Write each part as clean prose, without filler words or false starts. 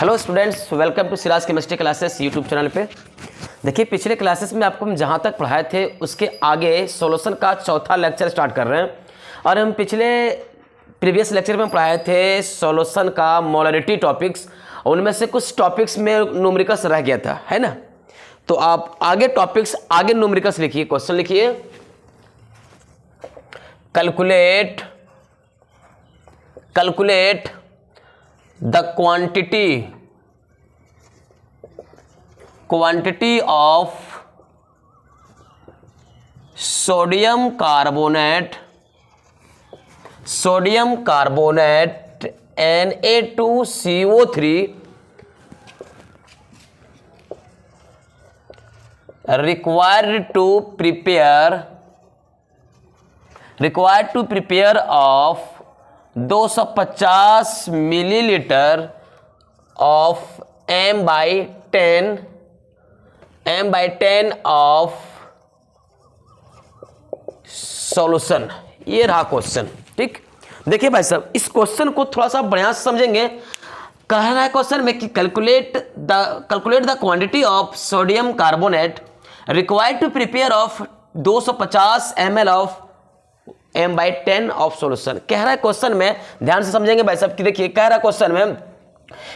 Hello students, welcome to Siraj chemistry classes YouTube channel पे। देखिए, पिछले क्लासेस में आपको हम जहाँ तक पढ़ाए थे उसके आगे सॉल्यूशन का चौथा लेक्चर स्टार्ट कर रहे हैं। और हम प्रीवियस लेक्चर में पढ़ाए थे सॉल्यूशन का मोलरिटी टॉपिक्स, उनमें से कुछ टॉपिक्स में न्यूमेरिकल्स रह गया था, है ना। तो आप आगे टॉपिक्स आगे न्यूमेरिकल्स लिखिए। क्वेश्चन लिखिए, calculate the quantity of sodium carbonate Na2CO3 required to prepare of 250 millilitre of m/10 of solution. ये रहा क्वेश्चन। ठीक, देखिए भाई साहब, इस क्वेश्चन को थोड़ा सा बढ़िया से समझेंगे। कह रहा है क्वेश्चन में कि calculate the quantity of sodium carbonate required to prepare of 250 ml of m/10 of solution. कह रहा है क्वेश्चन में, ध्यान से समझेंगे भाई साहब, कि देखिए कह रहा है क्वेश्चन में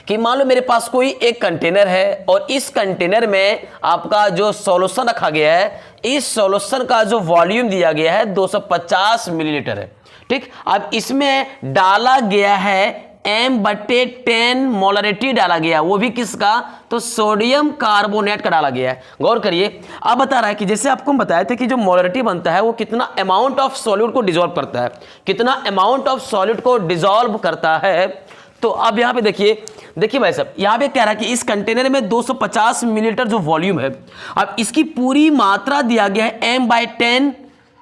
कि मान लो मेरे पास कोई एक कंटेनर है और इस कंटेनर में आपका जो सॉल्यूशन रखा गया है, इस सॉल्यूशन का जो वॉल्यूम दिया गया है 250 मिलीलीटर है। ठीक, अब इसमें डाला गया है m/10 मोलरिटी डाला गया, वो भी किसका, तो सोडियम कार्बोनेट का डाला गया है। गौर करिए, अब बता रहा है कि जैसे आपको हम बताए थे कि जो मोलरिटी बनता है वो कितना अमाउंट ऑफ सॉल्यूट को डिसॉल्व करता है, कितना अमाउंट ऑफ सॉल्यूट को डिसॉल्व करता है। तो अब यहाँ पे देखिए भाई साहब, यहाँ पे कह रहा है कि इस कंटेनर में 250 मिलीलीटर जो वॉल्यूम है, अब इसकी पूरी मात्रा दिया गया है m/10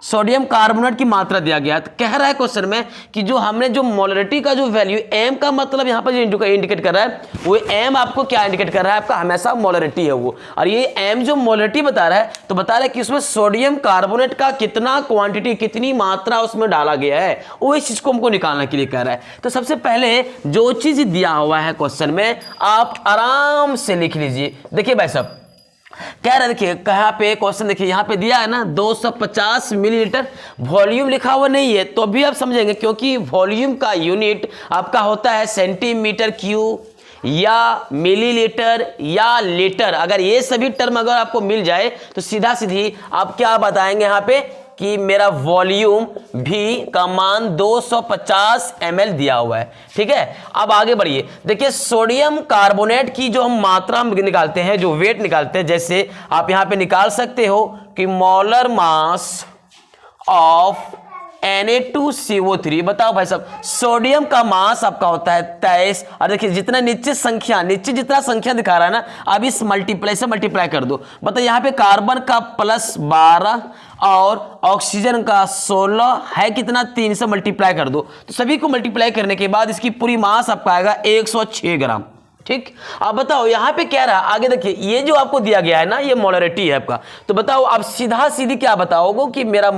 सोडियम कार्बोनेट की मात्रा दिया गया है। तो कह रहा है क्वेश्चन में कि जो हमने जो मोलरिटी का जो वैल्यू m का मतलब यहाँ पर जो इंडिकेट कर रहा है वो m आपको क्या इंडिकेट कर रहा है, आपका हमेशा मोलरिटी है वो। और ये m जो मोलरिटी बता रहा है, तो बता रहा है कि उसमें सोडियम कार्बोनेट का कितना क्वांटिटी, कितनी मात्रा उसमें डाला गया है, वो इस चीज को हमको निकालने के लिए कह रहा है। तो सबसे पहले जो चीज दिया हुआ है क्वेश्चन में आप आराम से लिख लीजिए। देखिए भाई साहब, कह रहे, देखिए कहाँ पे क्वेश्चन, देखिए यहाँ पे दिया है ना 250 मिलीलीटर, वॉल्यूम लिखा हुआ नहीं है तो भी आप समझेंगे, क्योंकि वॉल्यूम का यूनिट आपका होता है सेंटीमीटर क्यूब या मिलीलीटर या लीटर। अगर ये सभी टर्म अगर आपको मिल जाए तो सीधा सीधी आप क्या बताएंगे यहाँ पे कि मेरा वॉल्यूम भी का मान 250 ml दिया हुआ है। ठीक है, अब आगे बढ़िए। देखिए, सोडियम कार्बोनेट की जो हम मात्रा निकालते हैं, जो वेट निकालते हैं, जैसे आप यहां पे निकाल सकते हो कि मोलर मास ऑफ Na2CO3। बताओ भाई साहब, सोडियम का मास आपका होता है 23। और देखिए जितना नीचे जितना संख्या दिखा रहा है ना, अब इस मल्टीप्लाई से मल्टीप्लाई कर दो। बताओ यहाँ पे कार्बन का +12 और ऑक्सीजन का 16 है, कितना 3 से मल्टीप्लाई कर दो। तो सभी को मल्टीप्लाई करने के बाद इसकी पूरी मास आपका आएगा 106 ग्राम। ठीक, अब बताओ यहाँ पे क्या रहा आगे। देखिए ये जो आपको दिया गया है ना, ये मोलरिटी है आपका। तो बताओ आप सीधा सीधी क्या बताओगे कि मेरा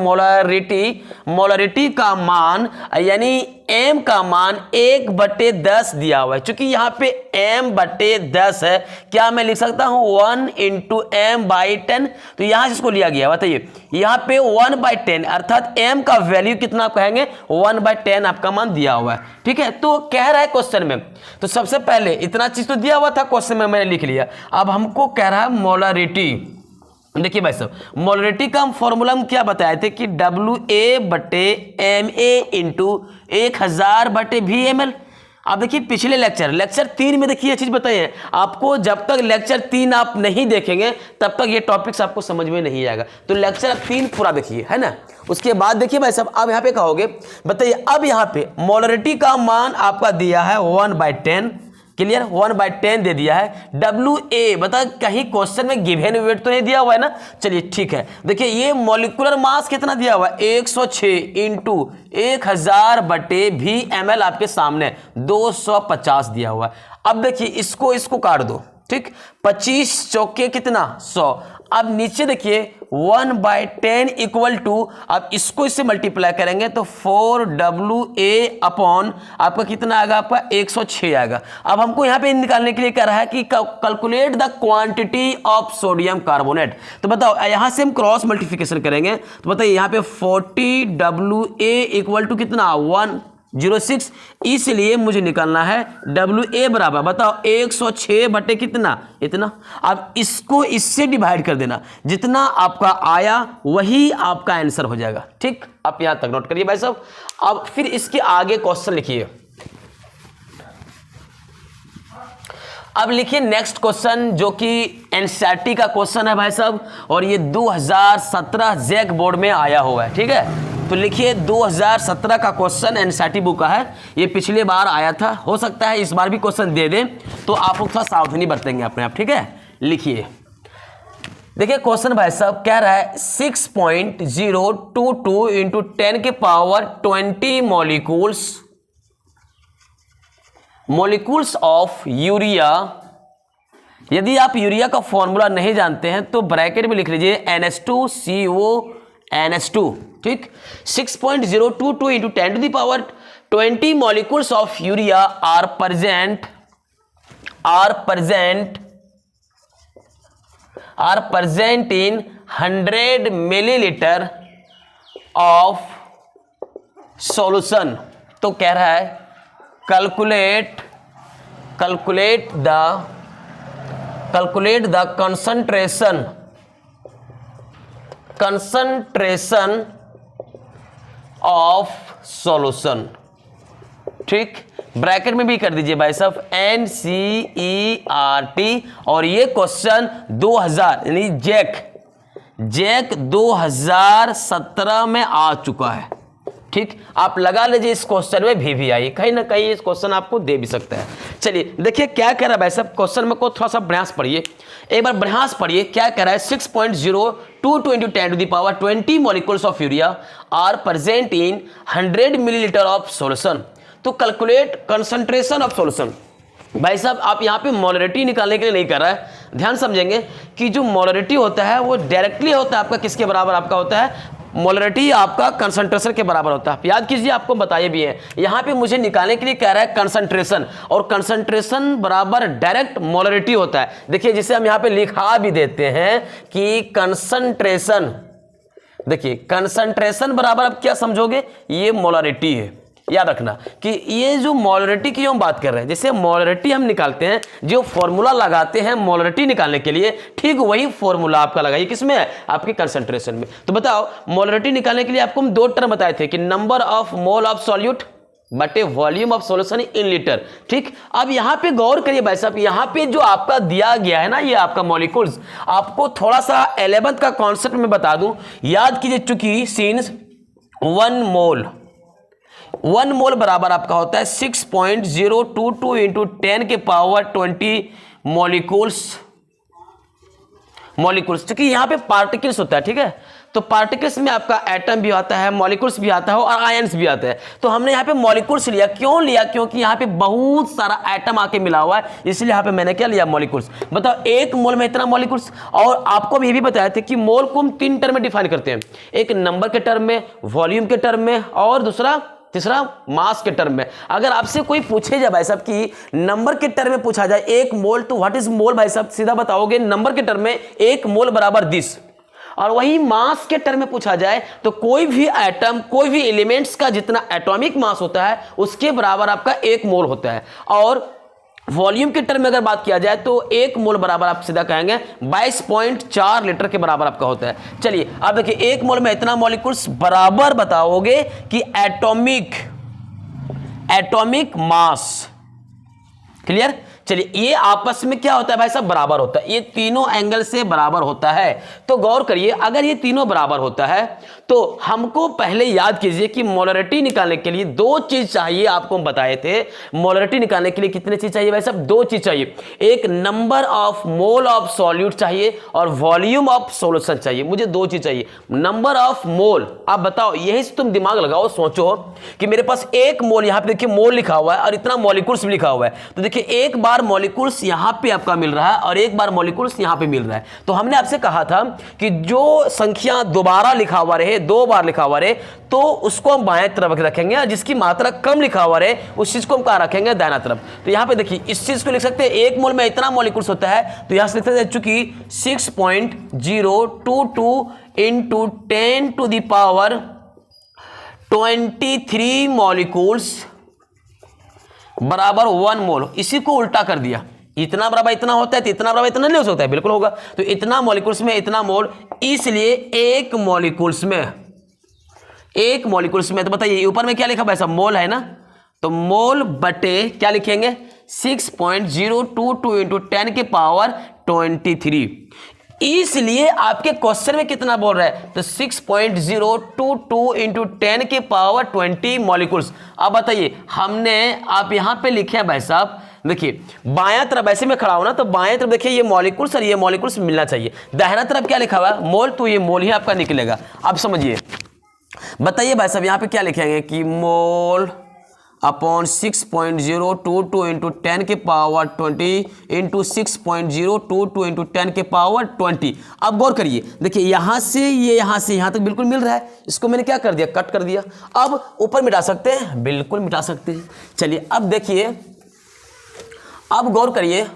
मोलरिटी का मान, यानी m का मान 1/10 दिया हुआ है। चूंकि यहाँ पे m/10 है, क्या मैं लिख सकता हूँ 1 × m/10। तो यहाँ से इसको लिया गया, बताइए यहाँ पे 1/10 अर्थात m का वैल्यू कितना आप कहेंगे 1/10 आपका मान दिया हुआ है। ठीक है, तो कह रहा है क्वेश्चन में, तो सबसे पहले इतना चीज तो दिया हुआ था क्वेश्चन में, मैंने लिख लिया। अब हमको कह रहा है मोलरिटी। देखिए भाई साहब, मोलरिटी का हम फॉर्मूला हम क्या बताए थे कि WA/MA × 1000/VmL। अब देखिए पिछले लेक्चर 3 में देखिए ये चीज बताई है आपको। जब तक लेक्चर 3 आप नहीं देखेंगे तब तक ये टॉपिक्स आपको समझ में नहीं आएगा। तो लेक्चर 3 पूरा देखिए, है ना। उसके बाद देखिए भाई साहब, अब यहाँ पे कहोगे, बताइए अब यहाँ पे मोलरिटी का मान आपका दिया है 1/10। क्लियर, 1/10 दे दिया है। WA बता, कहीं क्वेश्चन में गिवन वेट तो नहीं दिया हुआ है ना। चलिए ठीक है, देखिए ये मॉलिक्यूलर मास कितना दिया हुआ है 106 × 1000/VmL आपके सामने 250 दिया हुआ है। अब देखिए इसको काट दो। ठीक, 25 चौके कितना 100। अब नीचे देखिए 1/10 इक्वल टू, अब इसको इससे मल्टीप्लाई करेंगे तो 4WA अपॉन आपका कितना आएगा, आपका 106 आएगा। अब हमको यहाँ पे निकालने के लिए कह रहा है कि calculate the quantity of sodium carbonate. तो बताओ यहाँ से हम क्रॉस मल्टीप्लिकेशन करेंगे तो बताइए यहाँ पे 40WA इक्वल टू कितना 106, इसलिए मुझे निकालना है WA बराबर बताओ 106 बटे कितना इतना। अब इसको इससे डिवाइड कर देना, जितना आपका आया वही आपका आंसर हो जाएगा। ठीक, आप यहां तक नोट करिए भाई साहब। अब फिर इसके आगे क्वेश्चन लिखिए। अब लिखिए नेक्स्ट क्वेश्चन जो कि एनसीईआरटी का क्वेश्चन है भाई साहब, और ये 2017 जैक बोर्ड में आया हुआ है। ठीक है, तो लिखिए 2017 का क्वेश्चन एनसीईआरटी बुक का है, ये पिछले बार आया था, हो सकता है इस बार भी क्वेश्चन दे दें, तो आप लोग थोड़ा सावधानी बरतेंगे अपने आप। ठीक है, लिखिए देखिए क्वेश्चन भाई साहब कह रहा है 6.022 इंटू 10 के पावर 20 मॉलिक्यूल्स ऑफ यूरिया। यदि आप यूरिया का फॉर्मूला नहीं जानते हैं तो ब्रैकेट में लिख लीजिए NH2CO NH2। ठीक, 6.022 into 10 to the power 20 molecules of urea are present in 100 millilitre of solution. तो कह रहा है calculate the concentration of solution. ठीक, ब्रैकेट में भी कर दीजिए भाई साहब NCERT, और ये क्वेश्चन 2000 यानी जैक 2017 में आ चुका है। ठीक, आप लगा लीजिए इस क्वेश्चन में भी आई, कहीं ना कहीं इस क्वेश्चन आपको दे भी सकता है। चलिए देखिए क्या कह रहा है भाई साहब, क्वेश्चन में को थोड़ा सा अभ्यास पढ़िए, एक बार अभ्यास पढ़िए। क्या कह रहा है 6.022 into 10 to the power 20 molecules of urea are present in 100 millilitre of solution. तो कैलकुलेट कंसंट्रेशन ऑफ सॉल्यूशन। भाई साहब आप यहाँ पे मोलरिटी निकालने के लिए नहीं कर रहा है, ध्यान समझेंगे कि जो मोलरिटी होता है वो डायरेक्टली होता है आपका किसके बराबर, आपका होता है मोलरिटी आपका कंसंट्रेशन के बराबर होता है। याद कीजिए, आपको बताइए भी है, यहाँ पे मुझे निकालने के लिए कह रहा है कंसंट्रेशन, और कंसंट्रेशन बराबर डायरेक्ट मोलरिटी होता है। देखिए जिसे हम यहाँ पे लिखा भी देते हैं कि कंसंट्रेशन, देखिए कंसंट्रेशन बराबर आप क्या समझोगे, ये मोलरिटी है। याद रखना कि ये जो मोलरिटी की हम बात कर रहे हैं, जैसे मोलरिटी हम निकालते हैं, जो फॉर्मूला लगाते हैं मोलरिटी निकालने के लिए, ठीक वही फॉर्मूला आपका लगाइए किसमें है, आपके कंसंट्रेशन में। तो बताओ मोलरिटी निकालने के लिए आपको हम दो टर्म बताए थे कि number of mole of solute बटे volume of solution in litre. ठीक, अब यहां पे गौर करिए भाई साहब, यहां पे जो आपका दिया गया है ना, ये आपका मॉलिक्यूल्स, आपको थोड़ा सा 11th का कॉन्सेप्ट में बता दूं, याद कीजिए, चूंकि सिंस 1 मोल बराबर आपका होता है 6.022 इंटू 10 के पावर 20 मॉलिक्यूल्स, क्योंकि यहां पे पार्टिकल्स होता है। ठीक है, तो पार्टिकल्स में आपका एटम भी आता है, मॉलिक्यूल्स भी आता है और आयंस भी आते हैं। तो हमने यहाँ पे मॉलिक्यूल्स लिया, क्यों लिया, क्योंकि यहाँ पे बहुत सारा एटम आके मिला हुआ है, इसलिए यहाँ पे मैंने क्या लिया, मॉलिक्यूल्स। बताओ एक मोल में इतना मॉलिक्यूल्स। और आपको भी ये भी बताया था कि मोल को हम 3 टर्म में डिफाइन करते हैं, एक नंबर के टर्म में, वॉल्यूम के टर्म में, और तीसरा मास के टर्म में। अगर आपसे कोई पूछे जाए भाई साहब कि नंबर के टर्म में पूछा जाए एक मोल, तो व्हाट इज मोल, भाई साहब सीधा बताओगे नंबर के टर्म में एक मोल बराबर 10। और वही मास के टर्म में पूछा जाए तो कोई भी एटम, कोई भी एलिमेंट्स का जितना एटॉमिक मास होता है उसके बराबर आपका एक मोल होता है। और वॉल्यूम के टर्म में अगर बात किया जाए तो एक मोल बराबर आप सीधा कहेंगे 22.4 लीटर के बराबर आपका होता है। चलिए अब देखिए, एक मोल में इतना मॉलिक्यूल्स बराबर बताओगे कि एटॉमिक मास। क्लियर, चलिए ये आपस में क्या होता है भाई साहब, बराबर होता है, ये तीनों एंगल से बराबर होता है। तो गौर करिए, अगर ये तीनों बराबर होता है तो हमको पहले याद कीजिए कि मोलरिटी निकालने के लिए 2 चीज चाहिए, आपको हम बताए थे। मोलरिटी निकालने के लिए कितने चीज चाहिए भाई साहब, 2 चीज चाहिए, एक number of mole of solute चाहिए और वॉल्यूम ऑफ सॉल्यूशन चाहिए। मुझे 2 चीज चाहिए, नंबर ऑफ मोल। आप बताओ, यही से तुम दिमाग लगाओ, सोचो कि मेरे पास एक मोल, यहां पे देखिए मोल लिखा हुआ है और इतना मॉलिक्यूल्स भी लिखा हुआ है, तो देखिए एक बार बार मॉलिक्यूल्स यहां पे आपका मिल रहा है और एक बार मॉलिक्यूल्स यहां पे मिल रहा है। तो हमने आपसे कहा था कि जो संख्या दोबारा लिखा हुआ रहे, 2 बार लिखा हुआ रहे, तो उसको हम बाएं तरफ रखेंगे, और जिसकी मात्रा कम लिखा हुआ रहे उस चीज को हम कहां रखेंगे, दाहिना तरफ। तो यहां पे देखिए इस चीज को लिख सकते हैं, 1 मोल में इतना मॉलिक्यूल्स होता है, तो यहां से लिख सकते हैं चूंकि 6.022 into 10 to the power 23 molecules बराबर 1 मोल। इसी को उल्टा कर दिया, इतना बराबर इतना होता है तो इतना बराबर इतना नहीं हो सकता है, बिल्कुल होगा। तो इतना मॉलिक्यूल्स में इतना मोल, इसलिए एक मॉलिक्यूल्स में तो बताइए ऊपर में क्या लिखा भाई साहब, मोल है ना, तो मोल बटे क्या लिखेंगे, 6.022 इंटू 10 के पावर 23। इसलिए आपके क्वेश्चन में कितना बोल रहा है, तो 6.022 इंटू 10 के पावर 20 मॉलिक्यूल्स। अब बताइए हमने आप यहां पे लिखे हैं भाई साहब, देखिए बायां तरफ ऐसे में खड़ा हो ना, तो बाएं तरफ देखिए ये मॉलिक्यूल्स और ये मॉलिक्यूल्स मिलना चाहिए, दाहिना तरफ क्या लिखा हुआ है, मोल, तो ये मोल ही आपका निकलेगा। अब समझिए, बताइए भाई साहब यहां पे क्या लिखेंगे कि मोल अपॉन 6.022 इंटू 10 के पावर 20 इंटू 6.022 इंटू 10 के पावर 20। अब गौर करिए, देखिए यहां से यहां तक बिल्कुल मिल रहा है, इसको मैंने क्या कर दिया, कट कर दिया। अब ऊपर मिटा सकते हैं, बिल्कुल मिटा सकते हैं। चलिए अब देखिए, अब गौर करिए,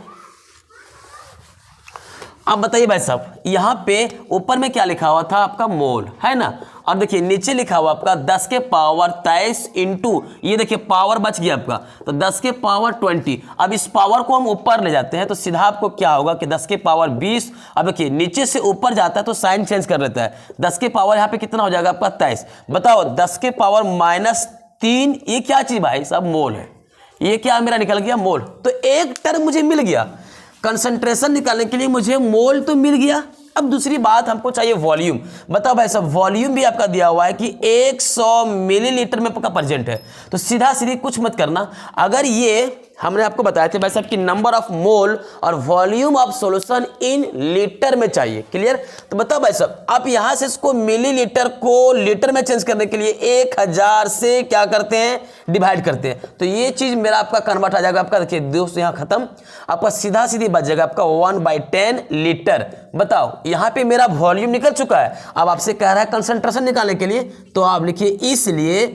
अब बताइए भाई साहब यहां पे ऊपर में क्या लिखा हुआ था आपका, मोल है ना, और देखिए नीचे लिखा हुआ आपका 10 के पावर 23 इंटू, ये देखिए पावर बच गया आपका, तो 10 के पावर 20। अब इस पावर को हम ऊपर ले जाते हैं तो सीधा आपको क्या होगा कि 10 के पावर 20। अब देखिए नीचे से ऊपर जाता है तो साइन चेंज कर लेता है, 10 के पावर यहाँ पे कितना हो जाएगा आपका 23। बताओ 10 के पावर -3, ये क्या चीज भाई साहब, मोल है। ये क्या मेरा निकल गया, मोल। तो एक टर्म मुझे मिल गया, कंसंट्रेशन निकालने के लिए मुझे मोल तो मिल गया। अब दूसरी बात हमको चाहिए वॉल्यूम। बताओ भाई साहब वॉल्यूम भी आपका दिया हुआ है कि 100 मिलीलीटर में आपका प्रेजेंट है, तो सीधा सीधी कुछ मत करना। अगर ये हमने आपको बताया थे भाई साहब कि नंबर ऑफ मोल और volume of solution in litre में चाहिए, क्लियर। तो बताओ भाई साहब आप यहां से इसको मिलीलीटर को लीटर में चेंज करने के लिए 1000 से क्या करते हैं, डिवाइड करते हैं, तो ये चीज मेरा आपका कन्वर्ट आ जाएगा आपका, देखिए दोस्त यहां खत्म, आपका सीधा सीधी बच जाएगा आपका 1/10 लीटर। बताओ यहां पे मेरा वॉल्यूम निकल चुका है, अब आपसे कह रहा है कंसंट्रेशन निकालने के लिए, तो आप लिखिए इसलिए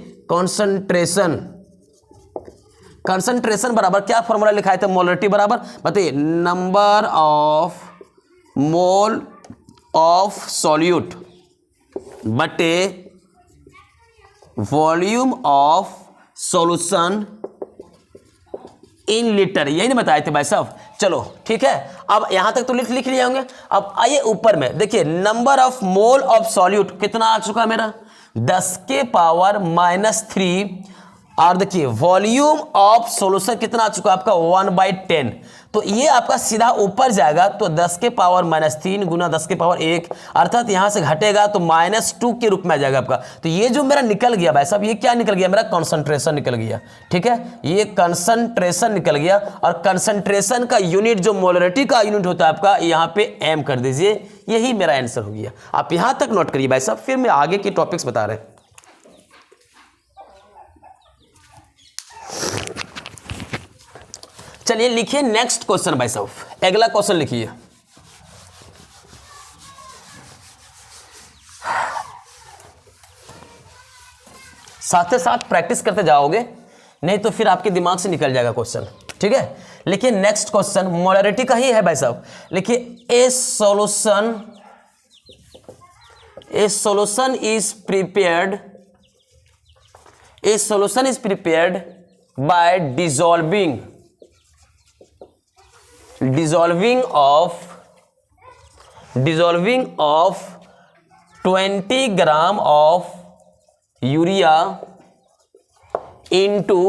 कंसंट्रेशन बराबर क्या फॉर्मूला लिखा था, मोलरिटी बराबर, बताइए number of mole of solute बटे volume of solution in litre, यही नहीं बताए थे भाई साहब। चलो ठीक है, अब यहां तक तो लिख लिए होंगे। अब आइए ऊपर में देखिए, number of mole of solute कितना आ चुका मेरा, 10 के पावर -3, और देखिए वॉल्यूम ऑफ सॉल्यूशन कितना आ चुका आपका 1/10, तो ये आपका सीधा ऊपर जाएगा, तो 10 के पावर -3 गुना 10 के पावर 1, अर्थात यहां से घटेगा तो -2 के रूप में आ जाएगा आपका। तो ये जो मेरा निकल गया भाई साहब, ये क्या निकल गया, मेरा कंसंट्रेशन निकल गया, ठीक है, ये कंसंट्रेशन निकल गया। और कंसंट्रेशन का यूनिट जो मोलरिटी का यूनिट होता है आपका, यहां पे m कर दीजिए, यही मेरा आंसर हो गया। आप यहां तक नोट करिए भाई साहब, फिर मैं आगे के टॉपिक्स बता रहे हैं। चलिए लिखिए नेक्स्ट क्वेश्चन भाई साहब, अगला क्वेश्चन लिखिए। साथ ही साथ प्रैक्टिस करते जाओगे, नहीं तो फिर आपके दिमाग से निकल जाएगा क्वेश्चन, ठीक है। लिखिए नेक्स्ट क्वेश्चन, मोलरिटी का ही है भाई साहब। लिखिए ए solution is prepared by dissolving of 20 gram of urea into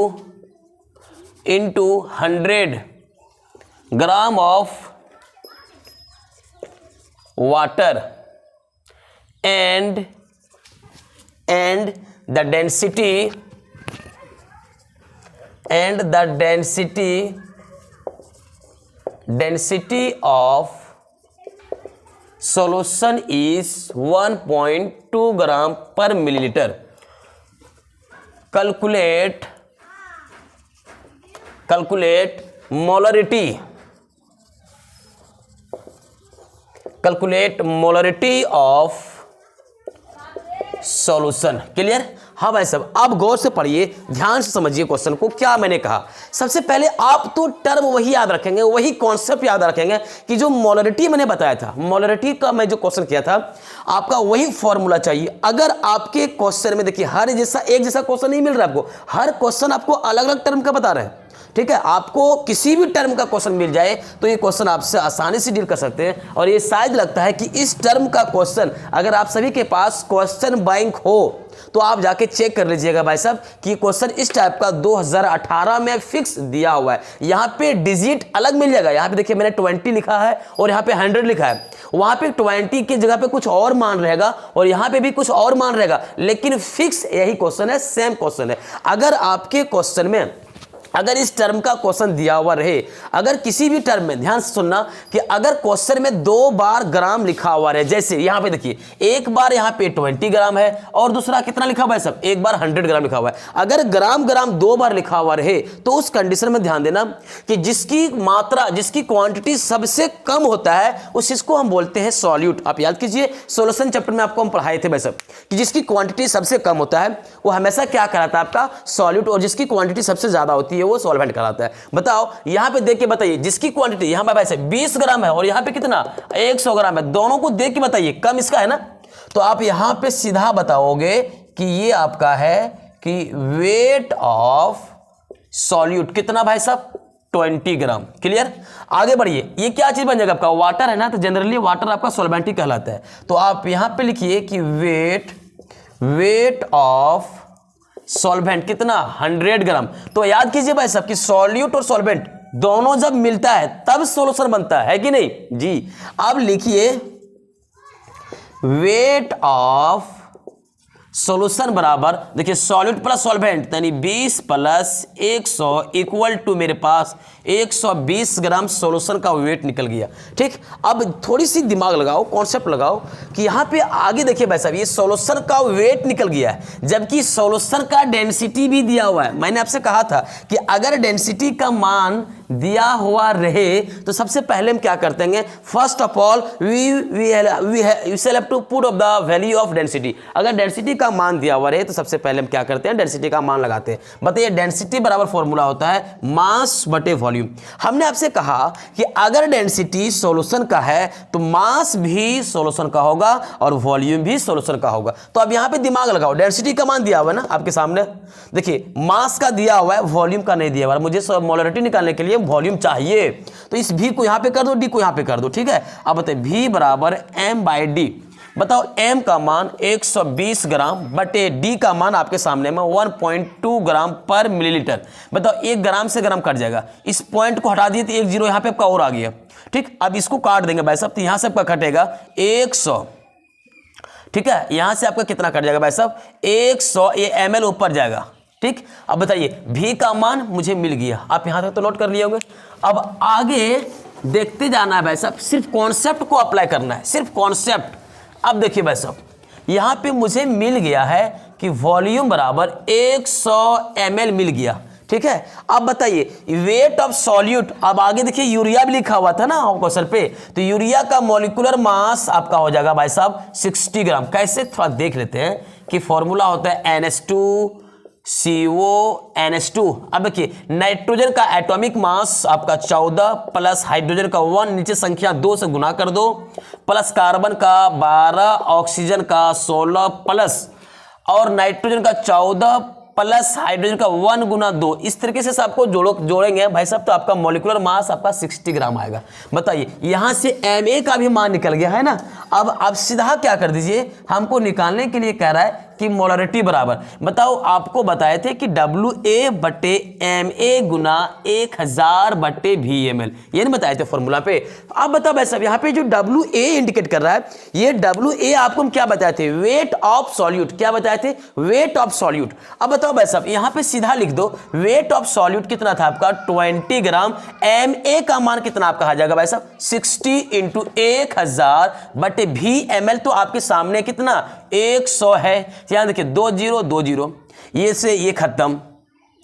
100 gram of water, and the density of solution is 1.2 gram per milliliter. Calculate molarity, calculate molarity of solution. Clear? हाँ भाई साहब, आप गौर से पढ़िए, ध्यान से समझिए क्वेश्चन को। क्या मैंने कहा, सबसे पहले आप तो टर्म वही याद रखेंगे, वही कॉन्सेप्ट याद रखेंगे कि जो मोलरिटी मैंने बताया था, मोलरिटी का मैं जो क्वेश्चन किया था, आपका वही फॉर्मूला चाहिए। अगर आपके क्वेश्चन में देखिए हर जैसा एक जैसा क्वेश्चन नहीं मिल रहा आपको, हर क्वेश्चन आपको अलग अलग टर्म का बता रहे हैं। ठीक है, आपको किसी भी टर्म का क्वेश्चन मिल जाए तो ये क्वेश्चन आपसे आसानी से डील कर सकते हैं। और ये शायद लगता है कि इस टर्म का क्वेश्चन अगर आप सभी के पास क्वेश्चन बैंक हो तो आप जाके चेक कर लीजिएगा भाई साहब कि क्वेश्चन इस टाइप का 2018 में फिक्स दिया हुआ है। यहाँ पे डिजिट अलग मिल जाएगा। यहाँ पे देखिए मैंने 20 लिखा है और यहाँ पे 100 लिखा है। वहाँ पे 20 की जगह पे कुछ और मान रहेगा और यहाँ पे भी कुछ और मान रहेगा, लेकिन फिक्स यही क्वेश्चन है, सेम क्वेश्चन है। अगर आपके क्वेश्चन में अगर इस टर्म का क्वेश्चन दिया हुआ रहे, अगर किसी भी टर्म में, ध्यान से सुनना, कि अगर क्वेश्चन में 2 बार ग्राम लिखा हुआ रहे, जैसे यहाँ पे देखिए एक बार यहाँ पे 20 ग्राम है और दूसरा कितना लिखा हुआ है सब, एक बार 100 ग्राम लिखा हुआ है। अगर ग्राम ग्राम 2 बार लिखा हुआ रहे तो उस कंडीशन में ध्यान देना कि जिसकी मात्रा, जिसकी क्वांटिटी सबसे कम होता है उस चीज को हम बोलते हैं सॉल्यूट। आप याद कीजिए, सोल्यूशन चैप्टर में आपको हम पढ़ाए थे वैसे कि जिसकी क्वांटिटी सबसे कम होता है वो हमेशा क्या कहलाता है, आपका सॉल्यूट, और जिसकी क्वांटिटी सबसे ज्यादा होती है वो सॉल्वेंट कहलाता है। बताओ यहां पे देख के बताइए, जिसकी क्वांटिटी यहां पे वैसे 20 ग्राम है और यहां पे कितना 100 ग्राम है, दोनों को देख के बताइए, कम इसका है ना, तो आप यहां पे सीधा बताओगे कि ये आपका है कि वेट ऑफ सॉल्यूट कितना भाई साहब, 20 ग्राम। क्लियर? आगे बढ़िए, ये क्या चीज बन जाएगा आपका, वाटर है ना, तो जनरली वाटर आपका सॉल्वेंट ही कहलाता है। तो आप यहां पे लिखिए कि वेट ऑफ सॉल्वेंट कितना, 100 ग्राम। तो याद कीजिए भाई साहब कि सॉल्यूट और सॉल्वेंट दोनों जब मिलता है तब सॉल्यूशन बनता है कि नहीं जी। अब लिखिए वेट ऑफ सॉल्यूशन बराबर, देखिए सॉल्यूट प्लस सॉल्वेंट यानी 20 प्लस 100 इक्वल टू मेरे पास 120 ग्राम सॉल्यूशन का वेट निकल गया। ठीक, अब थोड़ी सी दिमाग लगाओ, कॉन्सेप्ट लगाओ कि यहाँ पे आगे देखिए भाई साहब, ये सॉल्यूशन का वेट निकल गया है जबकि सॉल्यूशन का डेंसिटी भी दिया हुआ है। मैंने आपसे कहा था कि अगर डेंसिटी का मान दिया हुआ रहे तो सबसे पहले हम क्या करते हैं, first of all we shall have to put of the value of density. अगर डेंसिटी का मान दिया हुआ रहे तो सबसे पहले हम क्या करते हैं, डेंसिटी का मान लगाते हैं। बताइए, डेंसिटी बराबर फॉर्मूला होता है मास बटे वॉल्यूम। हमने आपसे कहा कि अगर डेंसिटी सॉल्यूशन का है तो मास भी सॉल्यूशन का होगा और वॉल्यूम भी सॉल्यूशन का होगा। तो अब यहां पे दिमाग लगाओ, डेंसिटी का मान दिया हुआ है ना आपके सामने, देखिए मास का दिया हुआ है, वॉल्यूम का नहीं दिया हुआ है। मुझे मोलरिटी निकालने के लिए वॉल्यूम चाहिए, तो इस v को यहां पे कर दो, d को यहां पे कर दो। ठीक है, अब बताइए v बराबर m/d। बताओ m का मान 120 ग्राम बटे d का मान आपके सामने में 1.2 ग्राम पर मिलीलीटर। बताओ 1 ग्राम से ग्राम कट जाएगा, इस पॉइंट को हटा दिए तो 1 जीरो यहां पे आपका और आ गया। ठीक, अब इसको काट देंगे भाई साहब, तो यहां से आपका कटेगा 100। ठीक है, यहां से आपका कितना कट जाएगा भाई साहब, 100, ये ml ऊपर जाएगा। ठीक, अब बताइए v का मान मुझे मिल गया, आप यहां तक तो नोट कर लिए होंगे। अब आगे देखते जाना है भाई साहब, सिर्फ कॉन्सेप्ट को अप्लाई करना है, सिर्फ कॉन्सेप्ट। अब देखिए भाई साहब, यहां पे मुझे मिल गया है कि वॉल्यूम बराबर 100 ml मिल गया। ठीक है, अब बताइए वेट ऑफ सॉल्यूट। अब आगे देखिए यूरिया भी लिखा हुआ था ना क्वेश्चन पे, तो यूरिया का मॉलिक्यूलर मास आपका हो जाएगा भाई साहब 60 ग्राम। कैसे, थोड़ा देख लेते हैं कि फॉर्मूला होता है NH2CO NH2। अब देखिए नाइट्रोजन का एटॉमिक मास आपका 14 प्लस हाइड्रोजन का 1, नीचे संख्या 2 से गुना कर दो, प्लस कार्बन का 12, ऑक्सीजन का 16 प्लस और नाइट्रोजन का 14 प्लस हाइड्रोजन का 1 गुना 2। इस तरीके से आपको जोड़ेंगे भाई साहब तो आपका मॉलिक्यूलर मास आपका 60 ग्राम आएगा। बताइए यहां से Ma का भी मान निकल गया है ना। अब आप सीधा क्या कर दीजिए, हमको निकालने के लिए कह रहा है कि मोलरिटी बराबर, बताओ आपको बताए थे कि WA बटे MA गुना 1000 बटे VML, ये नहीं बताए थे फॉर्मूला पे। अब बताओ भाई साहब, यहाँ पे जो WA इंडिकेट कर रहा है, ये WA आपको हम क्या बताए थे, वेट ऑफ सॉल्यूट। क्या बताए थे, वेट ऑफ सॉल्यूट। अब बताओ भाई साहब, यहाँ पे सीधा लिख दो वेट ऑफ सॉल्यूट कितना था आपका 20 ग्राम, MA का मान कितना आपका आ जाएगा भाई साहब 60 इंटू 1000 बटे VML, तो आपके सामने कितना 100 है। यहां देखिए 2 0 2 0, ये से ये खत्म।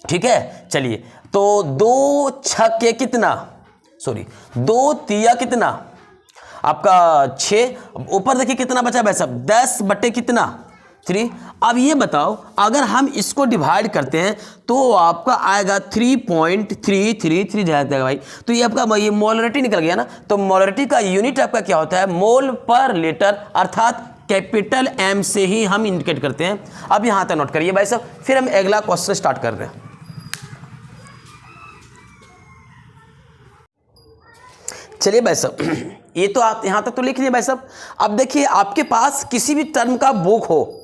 ठीक है, चलिए तो 2 छक्के कितना, सॉरी 2 तिया कितना आपका 6, ऊपर देखिए कितना बचा भाई साहब 10 बटे कितना 3। अब ये बताओ अगर हम इसको डिवाइड करते हैं तो आपका आएगा 3.333 जाएगा भाई। तो ये आपका ये मोलरिटी निकल गया ना। तो मोलरिटी का यूनिट आपका क्या होता है, मोल पर लीटर, अर्थात कैपिटल M से ही हम इंडिकेट करते हैं। अब यहां तक नोट करिए भाई साहब, फिर हम अगला क्वेश्चन स्टार्ट कर रहे हैं। चलिए भाई साहब, ये तो आप यहां तक तो लिख लिए भाई साहब। अब देखिए आपके पास किसी भी टर्म का बुक हो,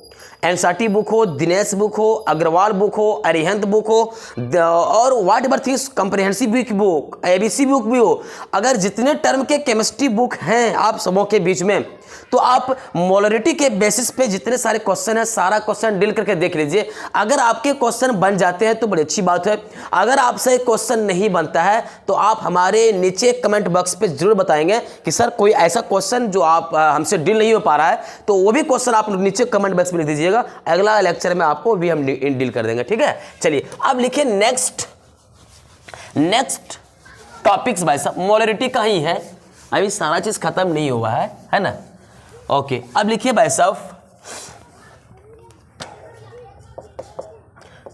एनसीईआरटी बुक हो, दिनेश बुक हो, अग्रवाल बुक हो, अरिहंत बुक हो, और what ever things, comprehensive book, ABC book भी हो, अगर जितने टर्म के केमिस्ट्री बुक हैं आप सबों के बीच में, तो आप मोलरिटी के बेसिस पे जितने सारे क्वेश्चन है सारा क्वेश्चन डील करके देख लीजिए। अगर आपके क्वेश्चन बन जाते हैं तो बड़ी अच्छी बात है। अगर आपसे क्वेश्चन नहीं बनता है तो आप हमारे नीचे कमेंट बॉक्स पे जरूर बताएंगे कि सर कोई ऐसा क्वेश्चन जो आप हमसे डील नहीं हो पा रहा है, तो वो भी क्वेश्चन आप नीचे कमेंट बॉक्स में लिख दीजिएगा। अगला लेक्चर में आपको भी हम डील कर देंगे, ठीक है। चलिए अब लिखिए नेक्स्ट टॉपिक्स भाई साहब, मोलरिटी का ही है, अभी सारा चीज खत्म नहीं हुआ है ना। ओके, अब लिखिए भाई साहब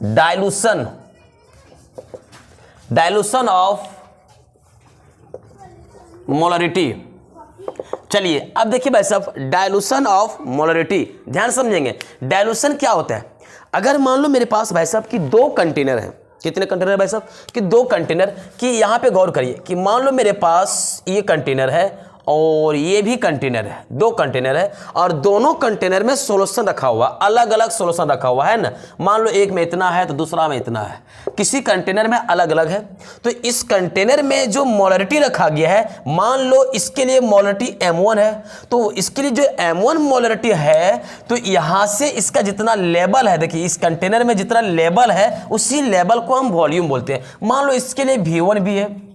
डाइल्यूशन ऑफ मोलरिटी। चलिए अब देखिए भाई साहब डाइल्यूशन ऑफ मोलरिटी, ध्यान समझेंगे डाइल्यूशन क्या होता है। अगर मान लो मेरे पास भाई साहब कि 2 कंटेनर हैं, कितने कंटेनर भाई साहब कि 2 कंटेनर, कि यहां पे गौर करिए कि मान लो मेरे पास ये कंटेनर है और ये भी कंटेनर है, 2 कंटेनर है और दोनों कंटेनर में सॉल्यूशन रखा हुआ, अलग अलग सॉल्यूशन रखा हुआ है ना। मान लो एक में इतना है तो दूसरा में इतना है, किसी कंटेनर में अलग अलग है। तो इस कंटेनर में जो मोलरिटी रखा गया है, मान लो इसके लिए मोलरिटी M1 है, तो इसके लिए जो M1 मोलरिटी है तो यहां से इसका जितना लेवल है, देखिए इस कंटेनर में जितना लेवल है उसी लेवल को हम वॉल्यूम बोलते हैं। मान लो इसके लिए V1 भी है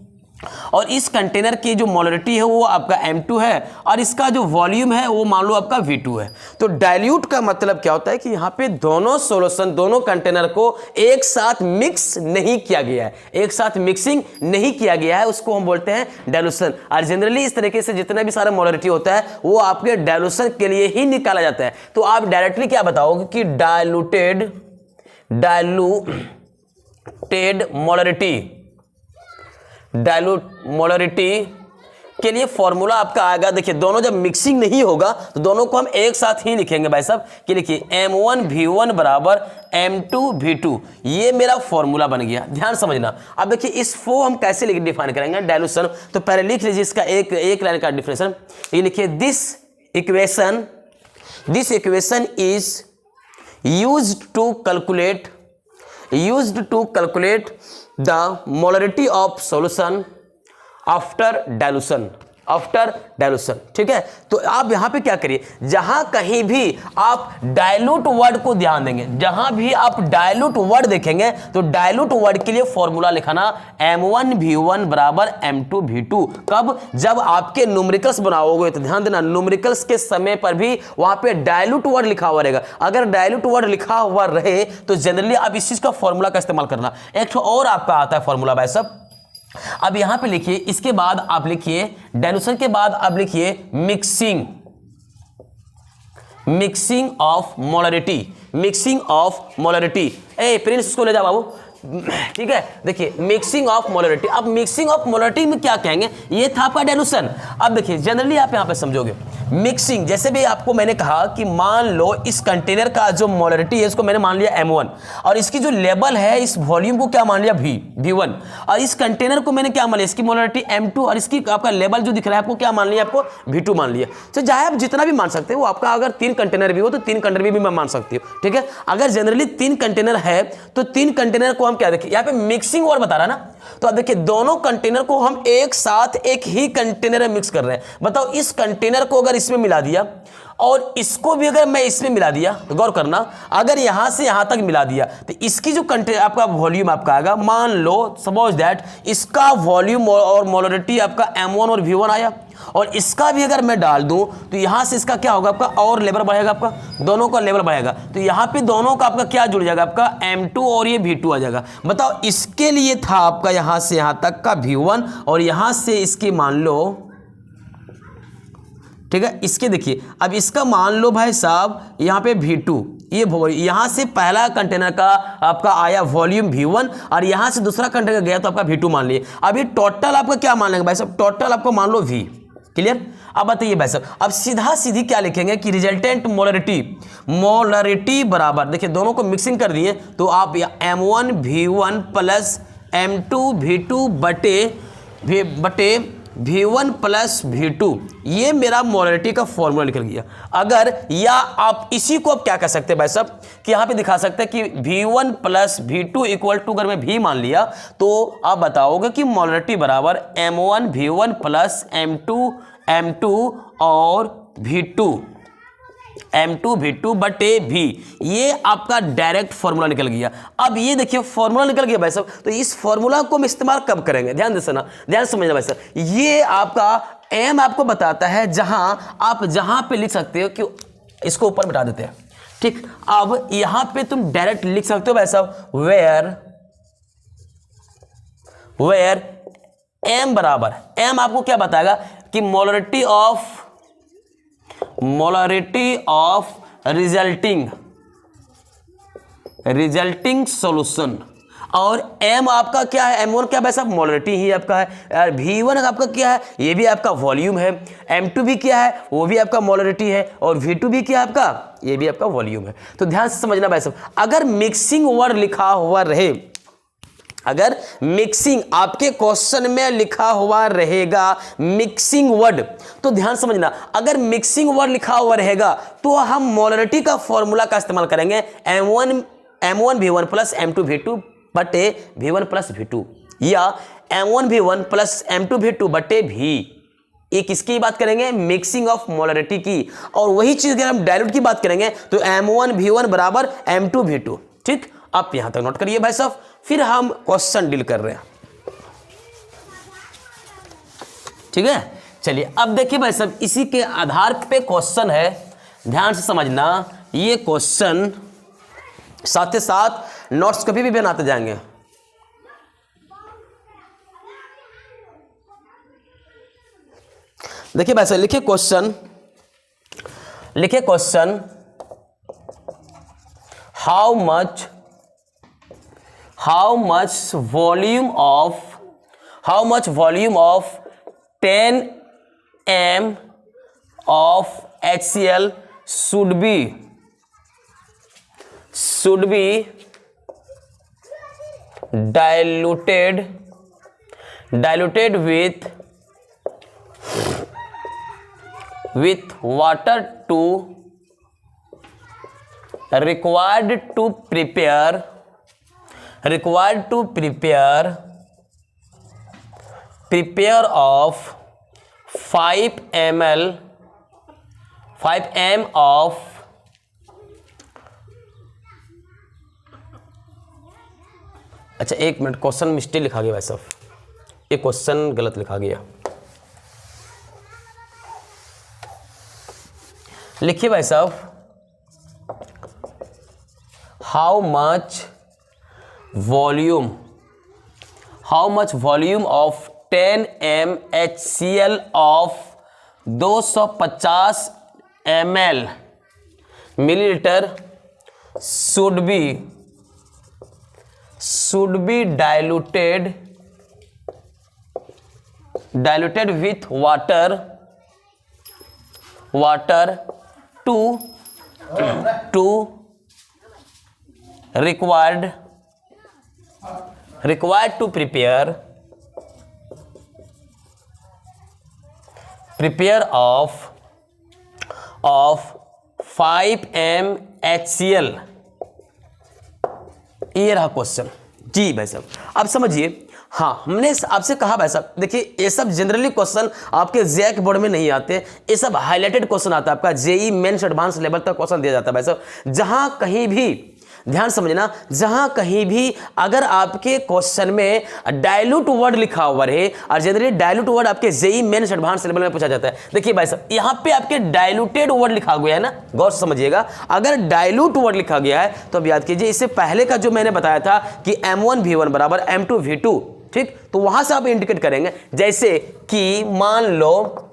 और इस कंटेनर की जो मोलरिटी है वो आपका M2 है और इसका जो वॉल्यूम है वो मान लो आपका V2 है। तो डाइल्यूट का मतलब क्या होता है कि यहाँ पे दोनों सॉल्यूशन, दोनों कंटेनर को एक साथ मिक्स नहीं किया गया है, एक साथ मिक्सिंग नहीं किया गया है, उसको हम बोलते हैं डाइल्यूशन। और जनरली इस तरीके से जितना भी सारा मोलरिटी होता है वो आपके डाइल्यूशन के लिए ही निकाला जाता है। तो आप डायरेक्टली क्या बताओगे कि डाइल्यूटेड मोलरिटी के लिए फॉर्मूला आपका आएगा। देखिए दोनों जब मिक्सिंग नहीं होगा तो दोनों को हम एक साथ ही लिखेंगे भाई साहब कि लिखिए M1 V1 बराबर M2 V2, ये मेरा फॉर्मूला बन गया, ध्यान समझना। अब देखिए इस फो हम कैसे डिफाइन करेंगे डाइल्यूशन, तो पहले लिख लीजिए इसका एक लाइन का डिफिनेशन, ये लिखिए this equation is used to calculate the molarity of solution after dilution, ठीक है। तो आप यहां पे क्या करिए, जहां कहीं भी आप डाइल्यूट वर्ड को ध्यान देंगे, जहां भी आप डाइल्यूट वर्ड देखेंगे तो डाइल्यूट वर्ड के लिए फॉर्मूला लिखाना M1 V1 बराबर M2 V2। कब, जब आपके न्यूमेरिकल्स बनाओगे तो ध्यान देना न्यूमेरिकल्स के समय पर भी वहां पे डाइल्यूट वर्ड लिखा हुआ रहेगा। अगर डाइल्यूट वर्ड लिखा हुआ रहे तो जनरली आप इस चीज का फॉर्मूला का इस्तेमाल करना। एक और आपका आता है फॉर्मूला भाई साहब, अब यहां पे लिखिए, इसके बाद आप लिखिए डाइल्यूशन के बाद आप लिखिए mixing of molarity. A Prince उसको ले जाओ बाबू, ठीक है। देखिए मिक्सिंग ऑफ मोलरिटी, अब मिक्सिंग ऑफ मोलरिटी में क्या कहेंगे, ये था आपका डाइल्यूशन। अब देखिए जनरली आप यहां पे समझोगे मिक्सिंग, जैसे भी आपको मैंने कहा कि मान लो इस कंटेनर का जो मोलरिटी है इसको मैंने मान लिया M1 और इसकी जो लेवल है इस वॉल्यूम को क्या मान लिया V1 और इस कंटेनर को मैंने क्या मान लिया, इसकी मोलरिटी M2 और इसकी आपका लेवल जो दिख रहा है आपको क्या मान लिया, आपको V2 मान लिया। तो चाहे आप जितना भी मान सकते हो, आपका अगर 3 कंटेनर भी हो तो 3 कंटेनर भी मैं मान सकती हूँ, ठीक है। अगर जनरली 3 कंटेनर है तो 3 कंटेनर को हम क्या देखिए, यहाँ पे मिक्सिंग वर्ड बता रहा है ना, तो अब देखिए दोनों कंटेनर को हम एक साथ एक ही कंटेनर में मिक्स कर रहे हैं। बताओ इस कंटेनर को अगर इसमें मिला दिया और इसको भी अगर मैं इसमें मिला दिया तो गौर करना, अगर यहां से यहां तक मिला दिया तो इसकी जो कंटेंट आपका वॉल्यूम आपका आएगा, मान लो सपोज दैट इसका वॉल्यूम और मोलरिटी आपका m1 और v1 आया, और इसका भी अगर मैं डाल दूं तो यहां से इसका क्या होगा आपका और लेवल बढ़ेगा, आपका दोनों का लेवल बढ़ेगा, तो यहां पे दोनों का आपका क्या जुड़ जाएगा, आपका m2 और ये v2 आ जाएगा। बताओ इसके लिए था आपका यहां से यहां तक का v1 और यहां से इसकी मान लो, ठीक है, इसके देखिए अब इसका मान लो भाई साहब यहाँ पे v2, ये यहां से पहला कंटेनर का आपका आया वॉल्यूम v1 और यहां से दूसरा कंटेनर गया तो आपका v2 मान लिए। अब ये टोटल आपका क्या मान लेंगे भाई साहब, टोटल आपको मान लो v। क्लियर? अब बताइए भाई साहब, अब सीधा सीधी क्या लिखेंगे कि रिजल्टेंट मोलरिटी बराबर, देखिए दोनों को मिक्सिंग कर दिए तो आप m1 v1 plus m2 v2 बटे v1 प्लस v2, ये मेरा मोलरिटी का फॉर्मूला निकल गया। अगर या आप इसी को आप क्या कह सकते हैं भाई साहब कि यहां पे दिखा सकते हैं कि v1 plus v2 equal to, अगर मैं v मान लिया तो आप बताओगे कि मोलरिटी बराबर m1 v1 प्लस m2 और m2 v2 बटे v, ये आपका डायरेक्ट फॉर्मूला निकल गया। अब ये देखिए फॉर्मूला निकल गया भाई साहब, तो इस फॉर्मूला को हम इस्तेमाल कब करेंगे, ध्यान देना ना, ध्यान समझना भाई साहब, ये आपका m आपको बताता है जहां आप जहां पे लिख सकते हो कि इसको ऊपर बिठा देते हैं, ठीक। अब यहां पे तुम डायरेक्ट लिख सकते हो भाई साहब वेयर m बराबर, m आपको क्या बताएगा कि मोलरिटी ऑफ रिजल्टिंग सॉल्यूशन, और m आपका क्या है, m1 क्या भाई साहब मोलरिटी ही आपका है, v1 आपका क्या है, ये भी आपका वॉल्यूम है, m2 भी क्या है, वो भी आपका मोलरिटी है, और v2 भी क्या है आपका, ये भी आपका वॉल्यूम है। तो ध्यान से समझना भाई साहब, अगर मिक्सिंग वर्ड लिखा हुआ रहे, अगर मिक्सिंग आपके क्वेश्चन में लिखा हुआ रहेगा मिक्सिंग वर्ड, तो ध्यान समझना, अगर मिक्सिंग वर्ड लिखा हुआ रहेगा तो हम मोलरिटी का फॉर्मूला का इस्तेमाल करेंगे m1 v1 plus m2 v2 बटे v1 प्लस v2, या m1 v1 plus m2 v2 बटे v। एक किसकी बात करेंगे, मिक्सिंग ऑफ मोलरिटी की। और वही चीज अगर हम डायल्यूट की बात करेंगे तो m1 v1 बराबर m2 v2, ठीक। आप यहां तक नोट करिए भाई साहब, फिर हम क्वेश्चन डील कर रहे हैं, ठीक है। चलिए अब देखिए भाई साहब, इसी के आधार पे क्वेश्चन है, ध्यान से समझना, ये क्वेश्चन साथ ही साथ नोट्स कभी भी बनाते जाएंगे। देखिए भाई साहब, लिखिए question, how much volume of 10 m of HCl should be diluted with water to required to prepare 5 m of अच्छा एक मिनट, क्वेश्चन मिस्टेक लिखा गया भाई साहब, ये क्वेश्चन गलत लिखा गया। लिखिए भाई साहब, how much volume of 10 m HCl of 250 ml millilitre should be diluted with water to required to prepare of 5 m HCl। ये रहा क्वेश्चन जी भाई साहब। अब समझिए, हाँ, हमने आपसे कहा भाई साहब, देखिए ये सब जनरली क्वेश्चन आपके जेईई बोर्ड में नहीं आते, ये सब हाईलाइटेड क्वेश्चन आता है, आपका जेईई मेंस एडवांस लेवल तक क्वेश्चन दिया जाता है भाई साहब। जहां कहीं भी ध्यान समझना, जहां कहीं भी अगर आपके क्वेश्चन में डायल्यूट वर्ड लिखा हुआ रहे, और जनरली डायल्यूट वर्ड आपके जेईई मेंस एडवांस लेवल में पूछा जाता है। देखिए भाई साहब, यहां पे आपके डायल्यूटेड वर्ड लिखा गया है ना, गौर से समझिएगा। अगर डायल्यूट वर्ड लिखा गया है तो अब याद कीजिए, इससे पहले का जो मैंने बताया था कि M1 V1 बराबर M2 V2, ठीक, तो वहां से आप इंडिकेट करेंगे। जैसे कि मान लो,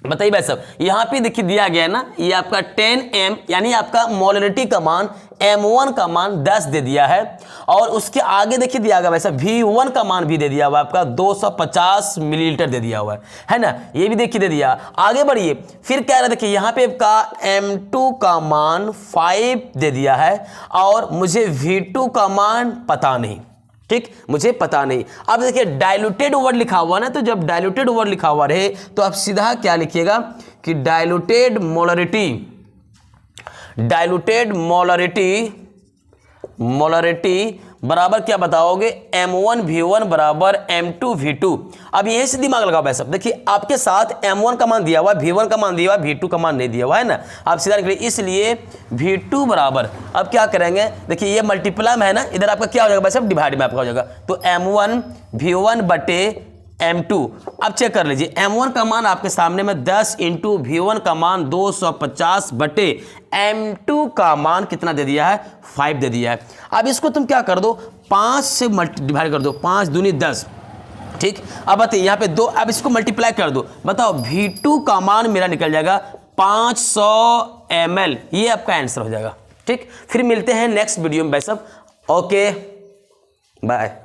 बताइए भाई साहब, यहाँ पे देखिए दिया गया है ना, ये आपका 10M यानी आपका मोलरिटी का मान M1 का मान 10 दे दिया है, और उसके आगे देखिए दिया गया वैसा V1 का मान भी दे दिया हुआ आपका 250 मिलीलीटर दे दिया हुआ है ना, ये भी देखिए दे दिया। आगे बढ़िए, फिर कह रहा देखिए यहाँ पे आपका M2 का मान 5 दे दिया है, और मुझे V2 का मान पता नहीं, ठीक, मुझे पता नहीं। अब देखिए डायल्यूटेड वर्ड लिखा हुआ ना, तो जब डायल्यूटेड वर्ड लिखा हुआ रहे तो आप सीधा क्या लिखिएगा कि डायल्यूटेड मोलरिटी बराबर क्या बताओगे, M1 V1 बराबर M2 V2। अब यहीं से दिमाग लगाओ भाई साहब, देखिए आपके साथ M1 का मान दिया हुआ, V1 का मान दिया हुआ, V2 का मान नहीं दिया हुआ है ना, आप सीधा निकलिए। इसलिए V2 बराबर, अब क्या करेंगे, देखिए ये मल्टीप्लाई में है ना, इधर आपका क्या हो जाएगा भाई साहब, डिवाइड में आपका हो जाएगा, तो M1 V1 बटे M2। अब चेक कर लीजिए, M1 का मान आपके सामने में 10 इंटू V1 का मान 250 बटे M2 का मान कितना दे दिया है, 5 दे दिया है। अब इसको तुम क्या कर दो, 5 से डिवाइड कर दो, 5 दूनी 10, ठीक। अब बताइए यहाँ पे 2, अब इसको मल्टीप्लाई कर दो, बताओ V2 का मान मेरा निकल जाएगा 500 ml, ये आपका आंसर हो जाएगा, ठीक। फिर मिलते हैं नेक्स्ट वीडियो में भाई साहब, ओके बाय।